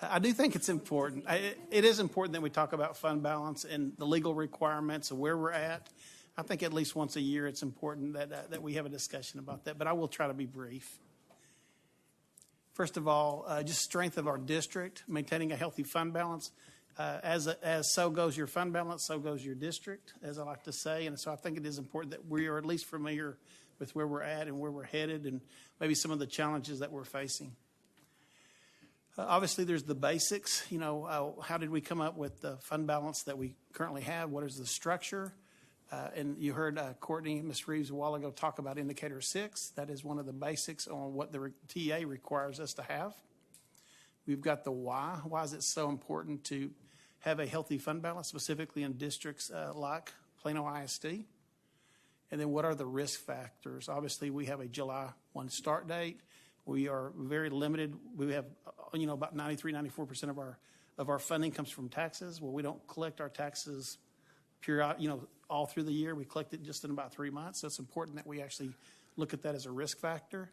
I do think it's important. It is important that we talk about fund balance and the legal requirements of where we're at. I think at least once a year it's important that we have a discussion about that, but I will try to be brief. First of all, just strength of our district, maintaining a healthy fund balance. As so goes your fund balance, so goes your district, as I like to say. And so I think it is important that we are at least familiar with where we're at and where we're headed and maybe some of the challenges that we're facing. Obviously, there's the basics. You know, how did we come up with the fund balance that we currently have? What is the structure? And you heard Courtney, Ms. Reeves, a while ago talk about Indicator 6. That is one of the basics on what the TA requires us to have. We've got the why. Why is it so important to have a healthy fund balance, specifically in districts like Plano ISD? And then what are the risk factors? Obviously, we have a July 1 start date. We are very limited. We have, about 93-94% of our funding comes from taxes. Well, we don't collect our taxes all through the year. We collect it just in about 3 months. So it's important that we actually look at that as a risk factor.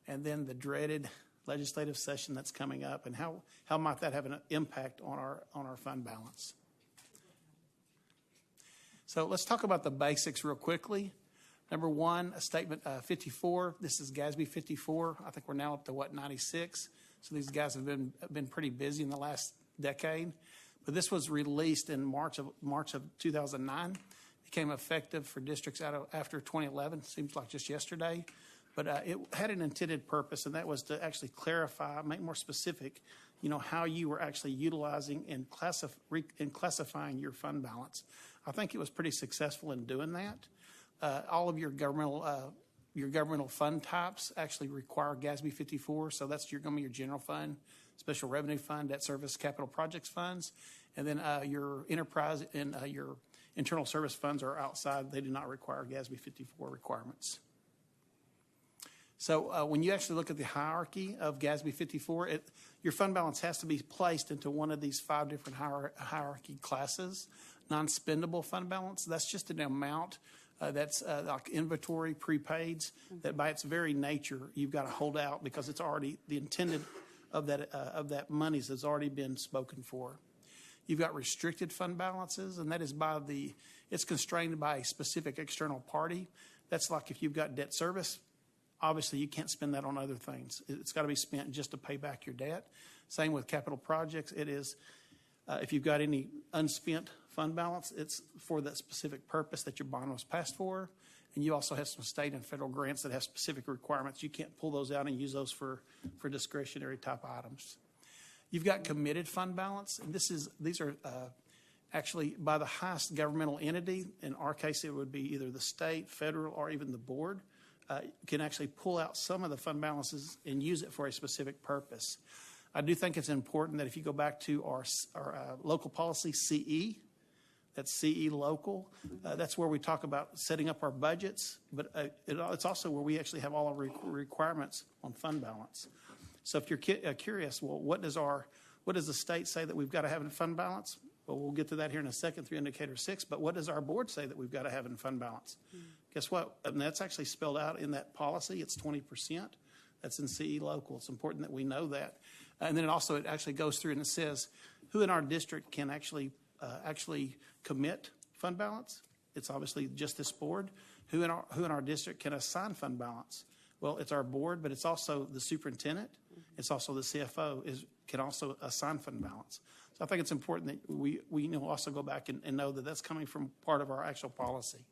And then the dreaded legislative session that's coming up, and how might that have an impact on our fund balance? So let's talk about the basics real quickly. Number one, a statement 54. This is GASB 54. I think we're now up to 96. So these guys have been pretty busy in the last decade. But this was released in March of 2009. Became effective for districts after 2011. Seems like just yesterday. But it had an intended purpose, and that was to actually clarify, make more specific, how you were actually utilizing and classifying your fund balance. I think it was pretty successful in doing that. All of your governmental fund types actually require GASB 54, so that's going to be your general fund, special revenue fund, debt service, capital projects funds, and then your enterprise and your internal service funds are outside. They do not require GASB 54 requirements. So when you actually look at the hierarchy of GASB 54, your fund balance has to be placed into one of these 5 different hierarchy classes. Non-spendable fund balance, that's just an amount that's like inventory, prepaids, that by its very nature, you've got to hold out because it's already the intended of that money has already been spoken for. You've got restricted fund balances, and that is it's constrained by a specific external party. That's like if you've got debt service, obviously you can't spend that on other things. It's got to be spent just to pay back your debt. Same with capital projects. It is, if you've got any unspent fund balance, it's for that specific purpose that your bond was passed for. And you also have some state and federal grants that have specific requirements. You can't pull those out and use those for discretionary type items. You've got committed fund balance, and these are actually by the highest governmental entity. In our case, it would be either the state, federal, or even the board. Can actually pull out some of the fund balances and use it for a specific purpose. I do think it's important that if you go back to our local policy, CE, that's CE local, that's where we talk about setting up our budgets, but it's also where we actually have all our requirements on fund balance. So if you're curious, well, what does the state say that we've got to have in fund balance? Well, we'll get to that here in a second through Indicator 6, but what does our board say that we've got to have in fund balance? Guess what? And that's actually spelled out in that policy. It's 20%. That's in CE local. It's important that we know that. And then it actually goes through and it says who in our district can actually commit fund balance. It's obviously just this board. Who in our district can assign fund balance? Well, it's our board, but it's also the superintendent. It's also the CFO can also assign fund balance. So I think it's important that we also go back and know that that's coming from part of our actual policy.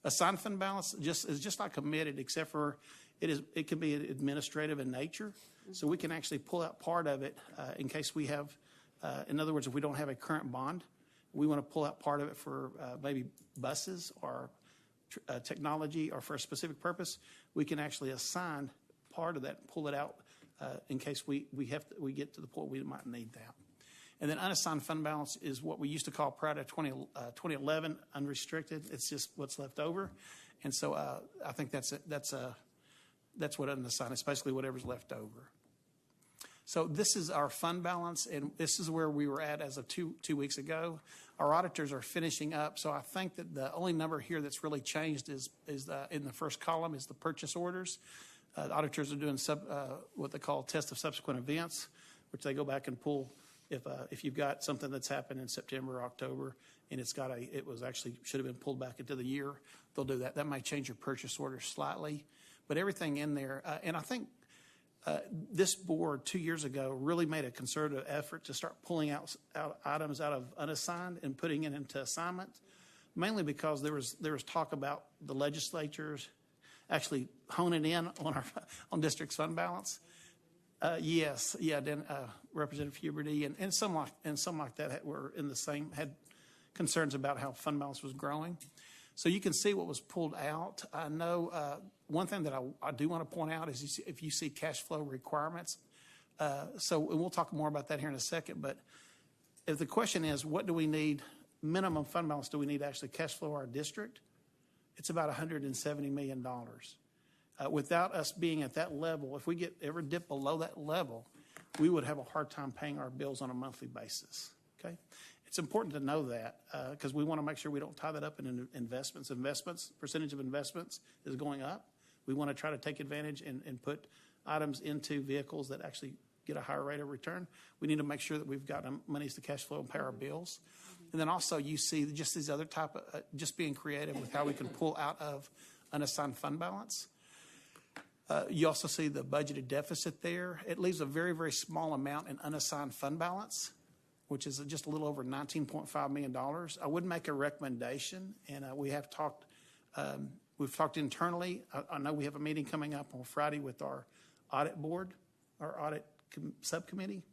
Assigned fund balance is just like committed, except for it can be administrative in nature. So we can actually pull out part of it in case we have, in other words, if we don't have a current bond, we want to pull out part of it for maybe buses or technology or for a specific purpose. We can actually assign part of that, pull it out in case we get to the point we might need that. And then unassigned fund balance is what we used to call prior to 2011 unrestricted. It's just what's left over. And so I think that's what unassigned is, basically whatever's left over. So this is our fund balance, and this is where we were at as of two weeks ago. Our auditors are finishing up, so I think that the only number here that's really changed is in the first column is the purchase orders. The auditors are doing what they call test of subsequent events. which they go back and pull if you've got something that's happened in September or October and it was actually should have been pulled back into the year, they'll do that. That might change your purchase order slightly, but everything in there, and I think this board 2 years ago really made a concerted effort to start pulling out items out of unassigned and putting it into assignment, mainly because there was talk about the legislatures actually honing in on district's fund balance. Yes, yeah. Then Representative Huberty and some like that were in the same, had concerns about how fund balance was growing. So you can see what was pulled out. I know one thing that I do want to point out is if you see cash flow requirements. And we'll talk more about that here in a second. But if the question is, what do we need? Minimum fund balance do we need to actually cash flow our district? It's about $170 million. Without us being at that level, if we ever dip below that level, we would have a hard time paying our bills on a monthly basis. Okay, it's important to know that because we want to make sure we don't tie that up in investments. Percentage of investments is going up. We want to try to take advantage and put items into vehicles that actually get a higher rate of return. We need to make sure that we've got monies to cash flow and pay our bills. And then also you see just these other type of, just being creative with how we can pull out of unassigned fund balance. You also see the budgeted deficit there. It leaves a very, very small amount in unassigned fund balance, which is just a little over $19.5 million. I would make a recommendation, and we have talked, we've talked internally. I know we have a meeting coming up on Friday with our audit board, our audit subcommittee,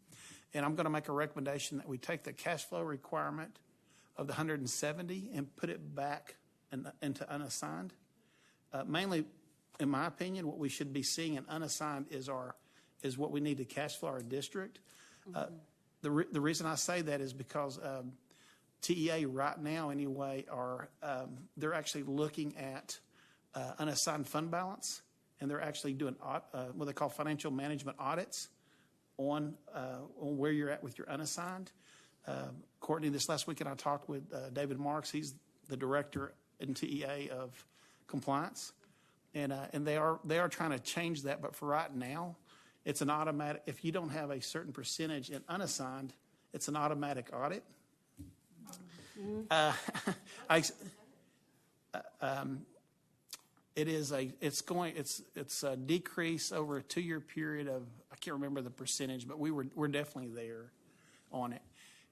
and I'm going to make a recommendation that we take the cash flow requirement of the 170 and put it back into unassigned. Mainly, in my opinion, what we should be seeing in unassigned is what we need to cash flow our district. The reason I say that is because TEA right now, anyway, they're actually looking at unassigned fund balance, and they're actually doing what they call financial management audits on where you're at with your unassigned. Courtney, this last weekend I talked with David Marks. He's the director in TEA of compliance, and they are trying to change that. But for right now, it's an automatic. If you don't have a certain percentage in unassigned, it's an automatic audit. It's a decrease over a 2-year period of, I can't remember the percentage, but we're definitely there on it.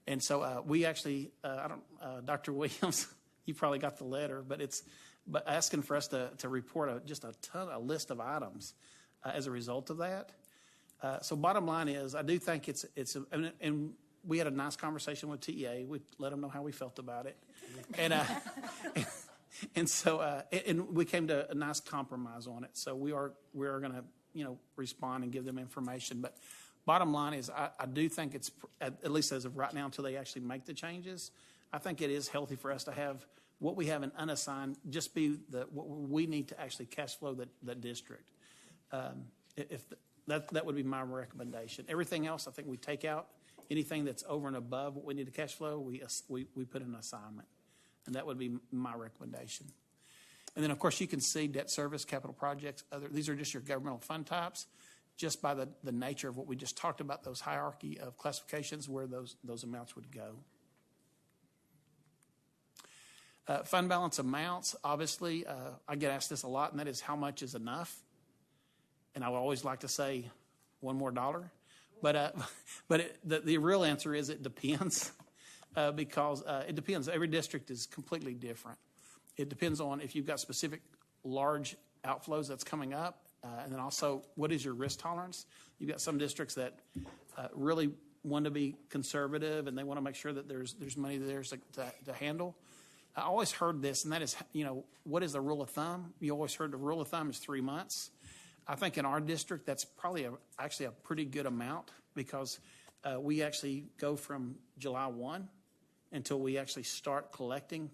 And so we actually, Dr. Williams, you probably got the letter, but asking for us to report a list of items as a result of that. So bottom line is, I do think and we had a nice conversation with TEA. We let them know how we felt about it, and we came to a nice compromise on it. So we are going to respond and give them information. But bottom line is, I do think it's at least as of right now until they actually make the changes. I think it is healthy for us to have what we have in unassigned just be what we need to actually cash flow the district. That would be my recommendation. Everything else, I think we take out. Anything that's over and above what we need to cash flow, we put in an assignment. And that would be my recommendation. And then, of course, you can see debt service, capital projects. These are just your governmental fund types, just by the nature of what we just talked about, those hierarchy of classifications where those amounts would go. Fund balance amounts, obviously, I get asked this a lot, and that is how much is enough. And I would always like to say one more dollar. But the real answer is it depends because it depends. Every district is completely different. It depends on if you've got specific large outflows that's coming up, and then also what is your risk tolerance. You've got some districts that really want to be conservative and they want to make sure that there's money there to handle. I always heard this, and that is, what is the rule of thumb? You always heard the rule of thumb is 3 months. I think in our district, that's probably actually a pretty good amount because we actually go from July 1 until we actually start collecting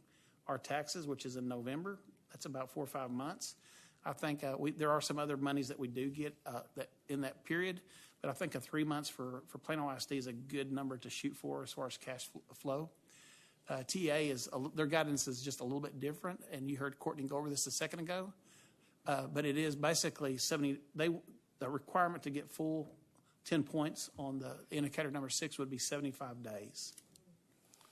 our taxes, which is in November. That's about 4 or 5 months. I think there are some other monies that we do get that in that period, but I think 3 months for Plano ISD is a good number to shoot for as far as cash flow. TA their guidance is just a little bit different, and you heard Courtney go over this a second ago. But it is basically 70. The requirement to get full 10 points on the indicator number 6 would be 75 days.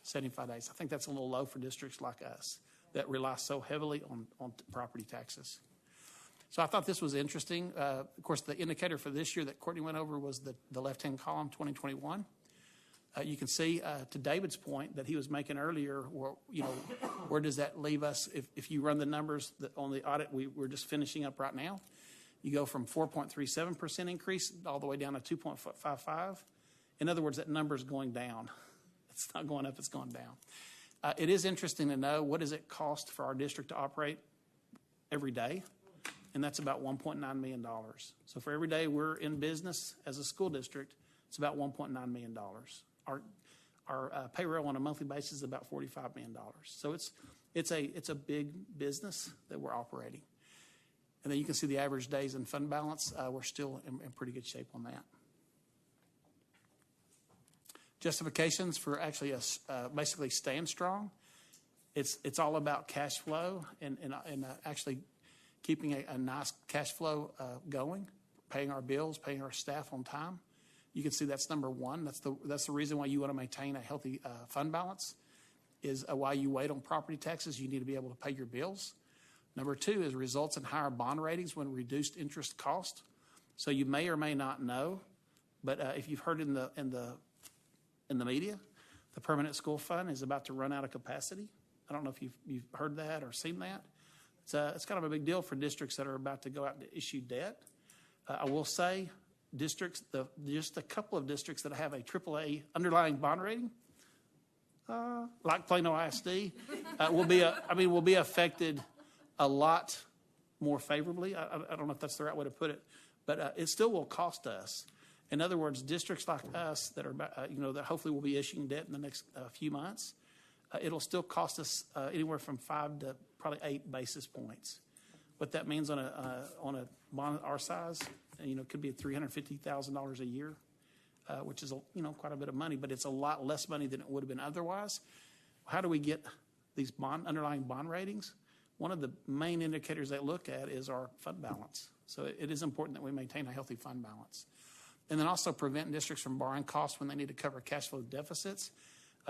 75 days. I think that's a little low for districts like us that rely so heavily on property taxes. So I thought this was interesting. Of course, the indicator for this year that Courtney went over was the left-hand column, 2021. You can see, to David's point that he was making earlier, where does that leave us if you run the numbers on the audit we're just finishing up right now? You go from 4.37% increase all the way down to 2.55. In other words, that number is going down. It's not going up, it's going down. It is interesting to know what does it cost for our district to operate every day, and that's about $1.9 million. So for every day we're in business as a school district, it's about $1.9 million. Our payroll on a monthly basis is about $45 million. So it's a big business that we're operating. And then you can see the average days in fund balance. We're still in pretty good shape on that. Justifications for actually basically staying strong. It's all about cash flow and actually keeping a nice cash flow going, paying our bills, paying our staff on time. You can see that's number one. That's the reason why you want to maintain a healthy fund balance, is why you wait on property taxes. You need to be able to pay your bills. Number two is results in higher bond ratings when reduced interest cost. So you may or may not know, but if you've heard in the media, the permanent school fund is about to run out of capacity. I don't know if you've heard that or seen that. It's kind of a big deal for districts that are about to go out and issue debt. I will say districts, just a couple of districts that have a AAA underlying bond rating, like Plano ISD, will be affected a lot more favorably. I don't know if that's the right way to put it, but it still will cost us. In other words, districts like us that are, that hopefully will be issuing debt in the next few months, it'll still cost us anywhere from 5 to probably 8 basis points. What that means on a bond our size, could be $350,000 a year, which is quite a bit of money, but it's a lot less money than it would have been otherwise. How do we get these underlying bond ratings? One of the main indicators they look at is our fund balance. So it is important that we maintain a healthy fund balance. And then also prevent districts from borrowing costs when they need to cover cash flow deficits.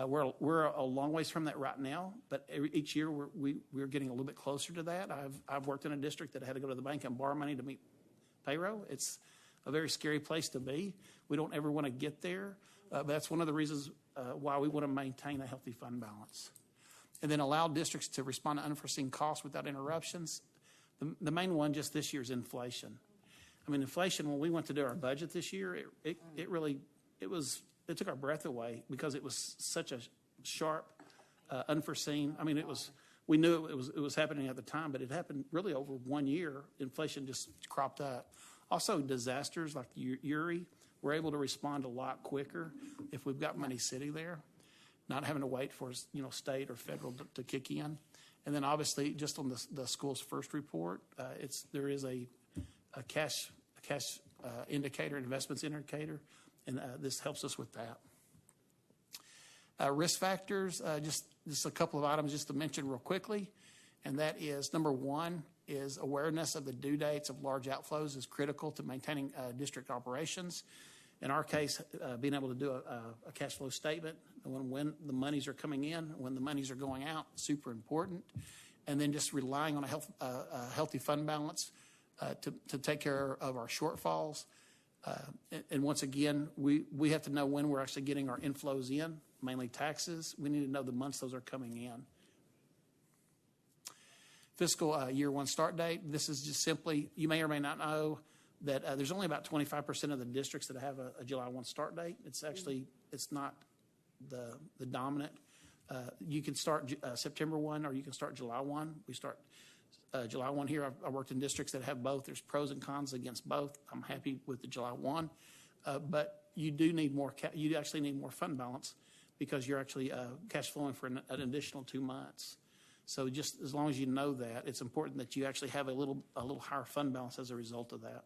We're a long ways from that right now, but each year we're getting a little bit closer to that. I've worked in a district that had to go to the bank and borrow money to meet payroll. It's a very scary place to be. We don't ever want to get there, but that's one of the reasons why we want to maintain a healthy fund balance. And then allow districts to respond to unforeseen costs without interruptions. The main one just this year is inflation. Inflation, when we went to do our budget this year, it took our breath away because it was such a sharp, unforeseen. We knew it was happening at the time, but it happened really over 1 year. Inflation just cropped up. Also, disasters like Uri, we're able to respond a lot quicker if we've got money sitting there, not having to wait for state or federal to kick in. And then obviously, just on the school's first report, there is a cash indicator, investments indicator, and this helps us with that. Risk factors, just a couple of items just to mention real quickly, and that is number one is awareness of the due dates of large outflows is critical to maintaining district operations. In our case, being able to do a cash flow statement when the monies are coming in, when the monies are going out, super important. And then just relying on a healthy fund balance to take care of our shortfalls. And once again, we have to know when we're actually getting our inflows in, mainly taxes. We need to know the months those are coming in. Fiscal year one start date. This is just simply, you may or may not know that there's only about 25% of the districts that have a July 1 start date. It's not the dominant. You can start September 1 or you can start July 1. We start July 1 here. I worked in districts that have both. There's pros and cons against both. I'm happy with the July 1. But you do need more, you actually need more fund balance because you're actually cash flowing for an additional 2 months. So just as long as you know that, it's important that you actually have a little higher fund balance as a result of that.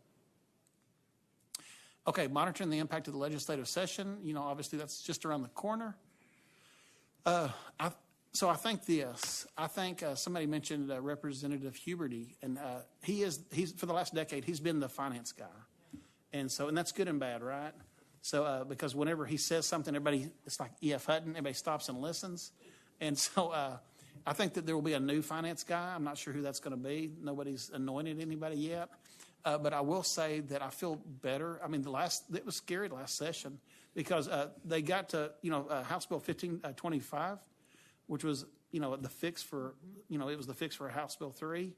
Okay, monitoring the impact of the legislative session. Obviously that's just around the corner. So I think this. I think somebody mentioned Representative Huberty, and he's for the last decade he's been the finance guy, and that's good and bad, right? So because whenever he says something, everybody, it's like E.F. Hutton, everybody stops and listens. And so I think that there will be a new finance guy. I'm not sure who that's going to be. Nobody's anointed anybody yet. But I will say that I feel better. I mean, it was scary last session because they got to, House Bill 1525, which was, the fix for, it was the fix for House Bill 3.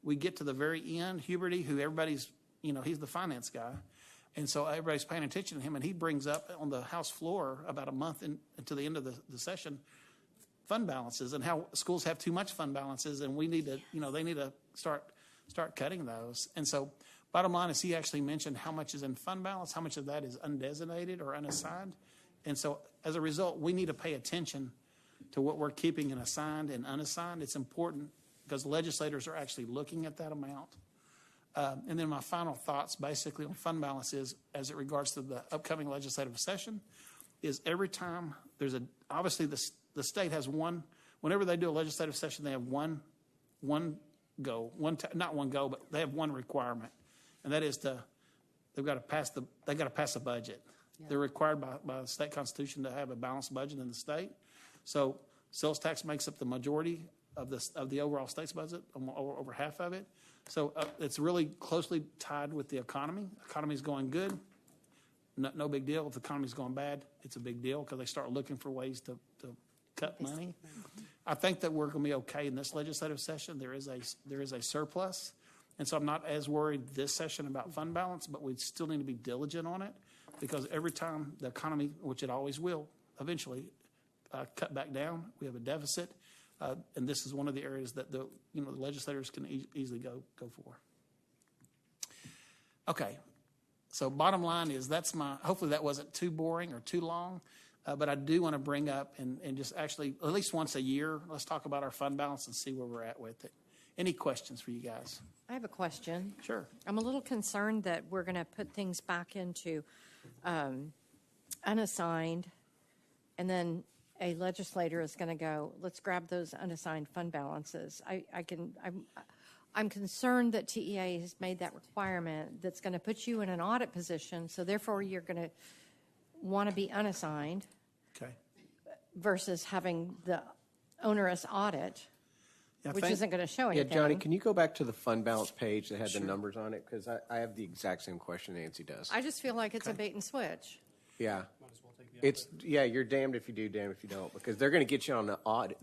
We get to the very end, Huberty, who everybody's, he's the finance guy. And so everybody's paying attention to him, and he brings up on the House floor about a month into the end of the session fund balances and how schools have too much fund balances, and we need to, they need to start cutting those. And so bottom line is he actually mentioned how much is in fund balance, how much of that is undesignated or unassigned. And so as a result, we need to pay attention to what we're keeping in assigned and unassigned. It's important because legislators are actually looking at that amount. And then my final thoughts basically on fund balance is, as it regards to the upcoming legislative session, is every time obviously the state has whenever they do a legislative session, they have one goal, not one goal, but they have one requirement. And that is they've got to pass a budget. Yeah. They're required by the state constitution to have a balanced budget in the state. So sales tax makes up the majority of the overall state's budget, over half of it. So it's really closely tied with the economy. Economy's going good, no big deal. If the economy's going bad, it's a big deal because they start looking for ways to cut money. I think that we're going to be okay in this legislative session. There is a surplus, and so I'm not as worried this session about fund balance, but we still need to be diligent on it because every time the economy, which it always will eventually, cut back down, we have a deficit. And this is one of the areas that the legislators can easily go for. Okay, so bottom line is hopefully that wasn't too boring or too long, but I do want to bring up and just actually at least once a year, let's talk about our fund balance and see where we're at with it. Any questions for you guys? I have a question. Sure. I'm a little concerned that we're going to put things back into unassigned, and then a legislator is going to go, let's grab those unassigned fund balances. I'm concerned that TEA has made that requirement that's going to put you in an audit position, so therefore you're going to want to be unassigned. Okay. Versus having the onerous audit, which isn't going to show anything. Yeah, Johnny, can you go back to the fund balance page that had the numbers on it? Because I have the exact same question Nancy does. I just feel like it's a bait and switch. Yeah. You're damned if you do, damned if you don't, because they're going to get you on the audit.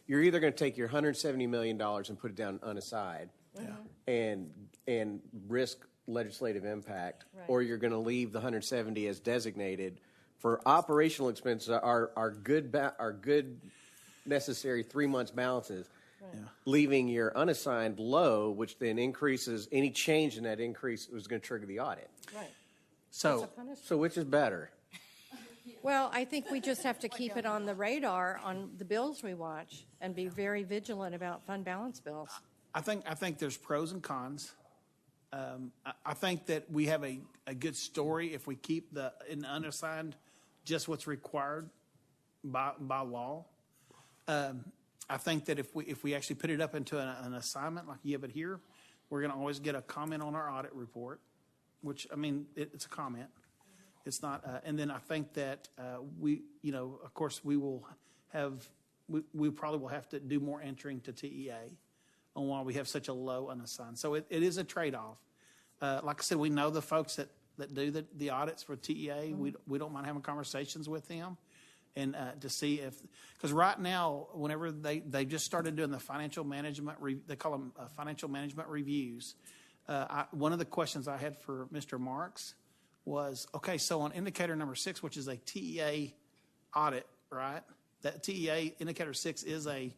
You're either going to take your $170 million and put it down unassigned and risk legislative impact, or you're going to leave the 170 as designated for operational expenses are good necessary 3 months balances, leaving your unassigned low, which then increases any change in that increase was going to trigger the audit. Right. So which is better? Well, I think we just have to keep it on the radar on the bills we watch and be very vigilant about fund balance bills. I think there's pros and cons. I think that we have a good story if we keep in the unassigned just what's required by law. I think that if we actually put it up into an assignment like you have it here, we're going to always get a comment on our audit report, which, I mean, it's a comment. It's not, and then I think that of course, we probably will have to do more entering to TEA on why we have such a low unassigned. So it is a trade-off. Like I said, we know the folks that do the audits for TEA. We don't mind having conversations with them and to see because right now, whenever they just started doing the financial management, they call them financial management reviews. One of the questions I had for Mr. Marks was, okay, so on indicator number 6, which is a TEA audit, right? That TEA indicator 6 is a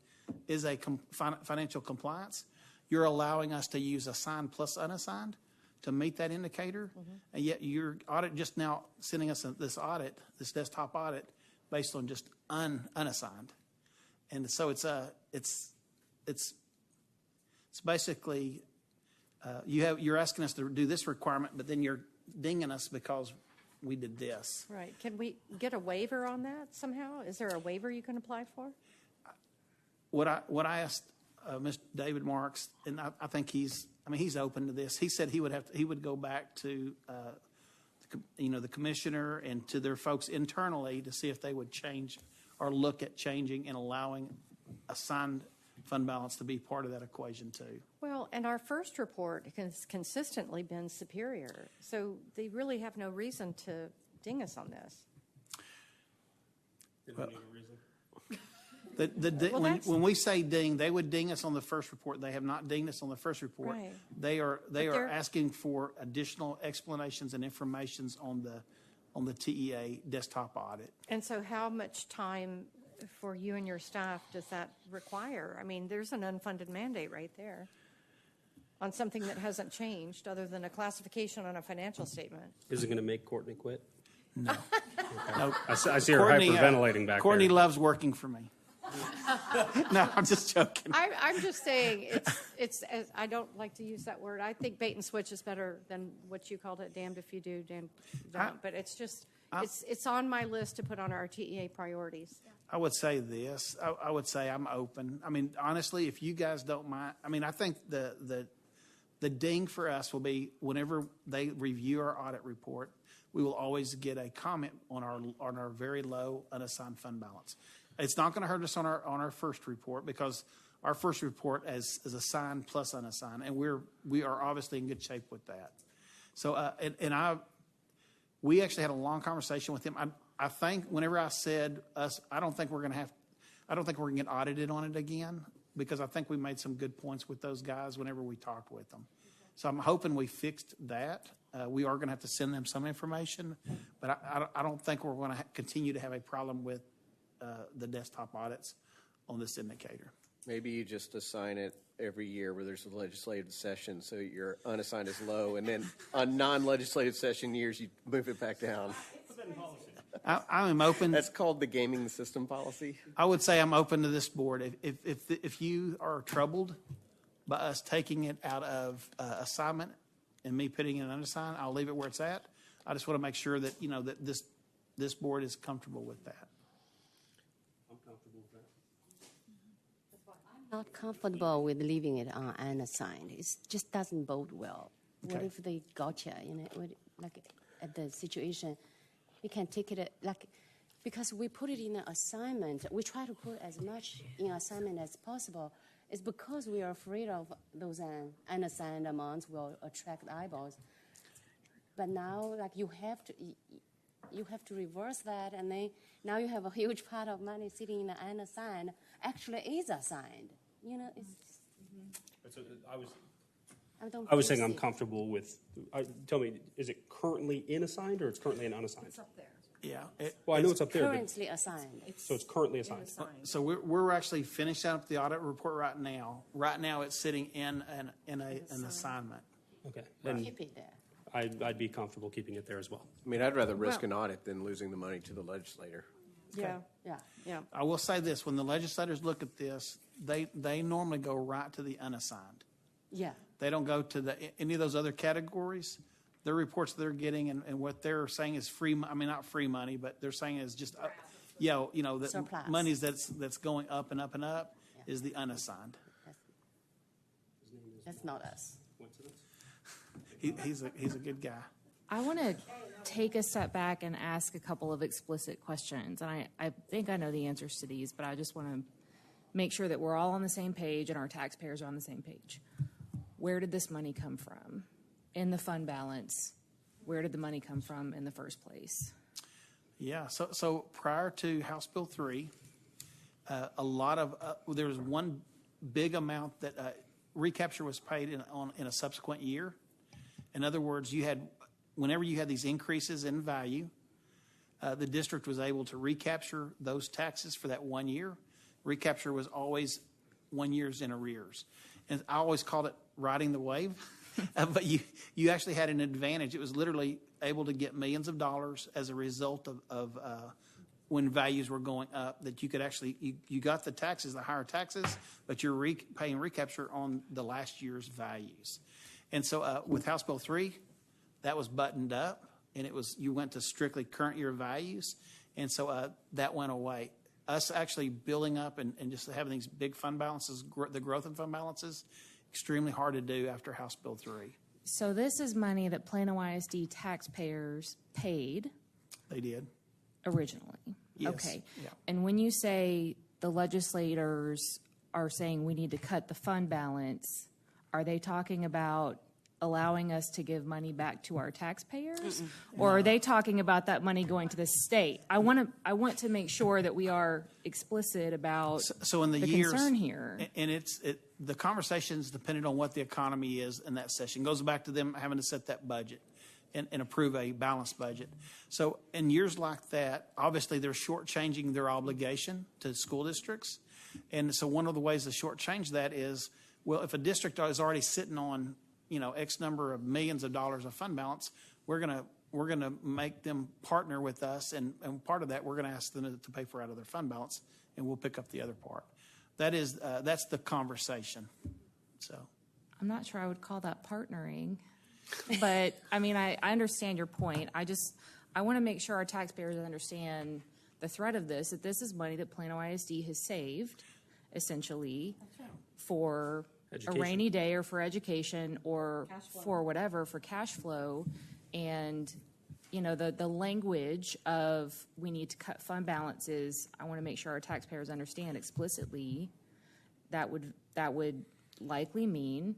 financial compliance. You're allowing us to use assigned plus unassigned to meet that indicator, and yet your audit just now sending us this desktop audit based on just unassigned, and so it's basically you're asking us to do this requirement, but then you're dinging us because we did this. Right. Can we get a waiver on that somehow? Is there a waiver you can apply for? What I asked Mr. David Marks, and I think he's open to this. He said he would go back to the commissioner and to their folks internally to see if they would change or look at changing and allowing assigned fund balance to be part of that equation too. Well, and our first report has consistently been superior, so they really have no reason to ding us on this. When we say ding, they would ding us on the first report. They have not dinged us on the first report. Right. They are they're- asking for additional explanations and informations on the TEA desktop audit. And so how much time for you and your staff does that require? I mean, there's an unfunded mandate right there on something that hasn't changed other than a classification on a financial statement. Is it going to make Courtney quit? No. I see her Courtney, hyperventilating back Courtney there. loves working for me. No, I'm just joking. I'm just saying, it's I don't like to use that word. I think bait and switch is better than what you called it, damned if you do, damned if you don't. But it's just, it's on my list to put on our TEA priorities. I would say this. I would say I'm open. I mean, honestly, if you guys don't mind, I mean, I think the ding for us will be whenever they review our audit report, we will always get a comment on our very low unassigned fund balance. It's not going to hurt us on our first report because our first report is assigned plus unassigned, and we are obviously in good shape with that. So we actually had a long conversation with him. I think whenever I said us, I don't think we're going to get audited on it again because I think we made some good points with those guys whenever we talked with them. So I'm hoping we fixed that. We are going to have to send them some information, but I don't think we're going to continue to have a problem with the desktop audits on this indicator. Maybe you just assign it every year where there's a legislative session, so your unassigned is low, and then on non-legislative session years, you move it back down. I am open. That's called the gaming the system policy. I would say I'm open to this board. If you are troubled by us taking it out of assignment and me putting it in unassigned, I'll leave it where it's at. I just want to make sure that that this board is comfortable with that. I'm comfortable with that. Not comfortable with leaving it on unassigned. It just doesn't bode well. What Okay. if they gotcha? Like at the situation, you can take it because we put it in an assignment. We try to put as much in assignment as possible. It's because we are afraid of those unassigned amounts will attract eyeballs. But now, you have to reverse that, and then now you have a huge pot of money sitting in the unassigned. Actually, is assigned. It's just, I was saying I'm comfortable with. Tell me, is it currently in assigned or it's currently in unassigned? It's up there. Yeah. Well, I know it's up there, but, currently assigned. so it's currently assigned. So we're actually finishing up the audit report right now. Right now, it's sitting in an assignment. Okay, then Keep it there. I'd be comfortable keeping it there as well. I mean, I'd rather risk an audit than losing the money to the legislator. Yeah, Yeah. yeah. I will say this: when the legislators look at this, they normally go right to the unassigned. Yeah. They don't go to any of those other categories. Their reports they're getting and what they're saying is free. I mean, not free money, but they're saying is just, that Surplus. monies that's going up and up and up is the unassigned. That's not us. He's a good guy. I want to take a step back and ask a couple of explicit questions. And I think I know the answers to these, but I just want to make sure that we're all on the same page and our taxpayers are on the same page. Where did this money come from? In the fund balance, where did the money come from in the first place? Yeah. So prior to House Bill 3, a lot of there was one big amount that recapture was paid in a subsequent year. In other words, whenever you had these increases in value, the district was able to recapture those taxes for that 1 year. Recapture was always 1 year's in arrears. And I always called it riding the wave. But you actually had an advantage. It was literally able to get millions of dollars as a result of when values were going up, that you could actually, you got the taxes, the higher taxes, but you're paying recapture on the last year's values. And so with House Bill 3, that was buttoned up, and you went to strictly current year values. And so that went away. Us actually building up and just having these big fund balances, the growth in fund balances, extremely hard to do after House Bill 3. So this is money that Plano ISD taxpayers paid They did. originally? Yes, Okay. yeah. And when you say the legislators are saying we need to cut the fund balance, are they talking about allowing us to give money back to our taxpayers? Or are they talking about that money going to the state? I want to make sure that we are explicit about So in the the years, concern here. and the conversation's dependent on what the economy is in that session. Goes back to them having to set that budget and approve a balanced budget. So in years like that, obviously they're shortchanging their obligation to school districts. And so one of the ways to shortchange that is, well, if a district is already sitting on, X number of millions of dollars of fund balance, we're gonna make them partner with us, and part of that we're gonna ask them to pay for out of their fund balance, and we'll pick up the other part. That's the conversation. So I'm not sure I would call that partnering, but I mean, I understand your point. I want to make sure our taxpayers understand the threat of this, that this is money that Plano ISD has saved, essentially, for a Education. rainy day or for education or for whatever, for cash flow. And, the language of we need to cut fund balances, I want to make sure our taxpayers understand explicitly that would likely mean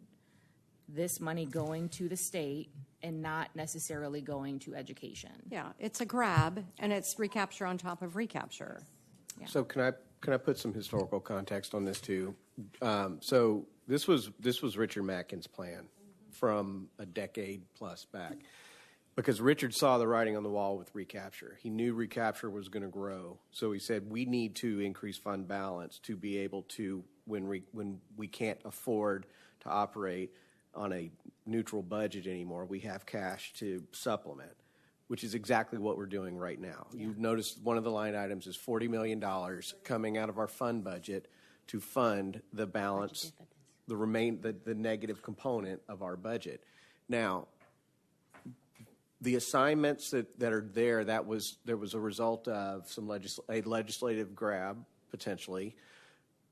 this money going to the state and not necessarily going to education. Yeah, it's a grab, and it's recapture on top of recapture. So can I put some historical context on this too? So this was Richard Mackin's plan from a decade plus back, because Richard saw the writing on the wall with recapture. He knew recapture was going to grow, so he said we need to increase fund balance to be able to, when we can't afford to operate on a neutral budget anymore, we have cash to supplement, which is exactly what we're doing right now. You've noticed one of the line items is $40 million coming out of our fund budget to fund the balance, the negative component of our budget. Now, the assignments that are there, there was a result of a legislative grab, potentially.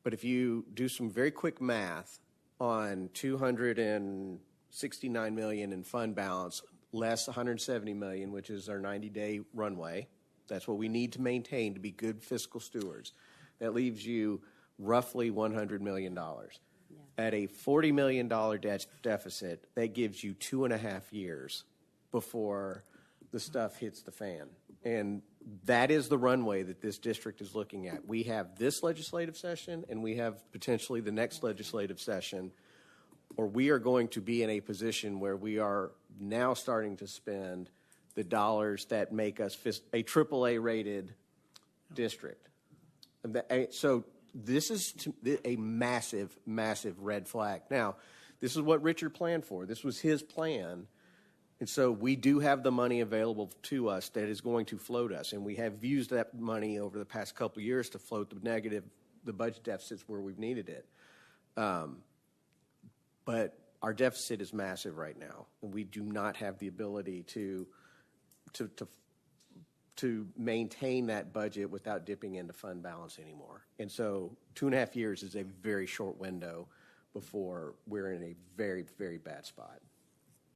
But if you do some very quick math on $269 million in fund balance, less $170 million, which is our 90-day runway. That's what we need to maintain to be good fiscal stewards. That leaves you roughly $100 million. At a $40 million deficit, that gives you 2.5 years before the stuff hits the fan. And that is the runway that this district is looking at. We have this legislative session, and we have potentially the next legislative session, or we are going to be in a position where we are now starting to spend the dollars that make us a AAA rated district. So this is a massive, massive red flag. Now, this is what Richard planned for. This was his plan. And so we do have the money available to us that is going to float us. And we have used that money over the past couple of years to float the budget deficits where we've needed it. But our deficit is massive right now, and we do not have the ability to maintain that budget without dipping into fund balance anymore. And so 2.5 years is a very short window before we're in a very, very bad spot.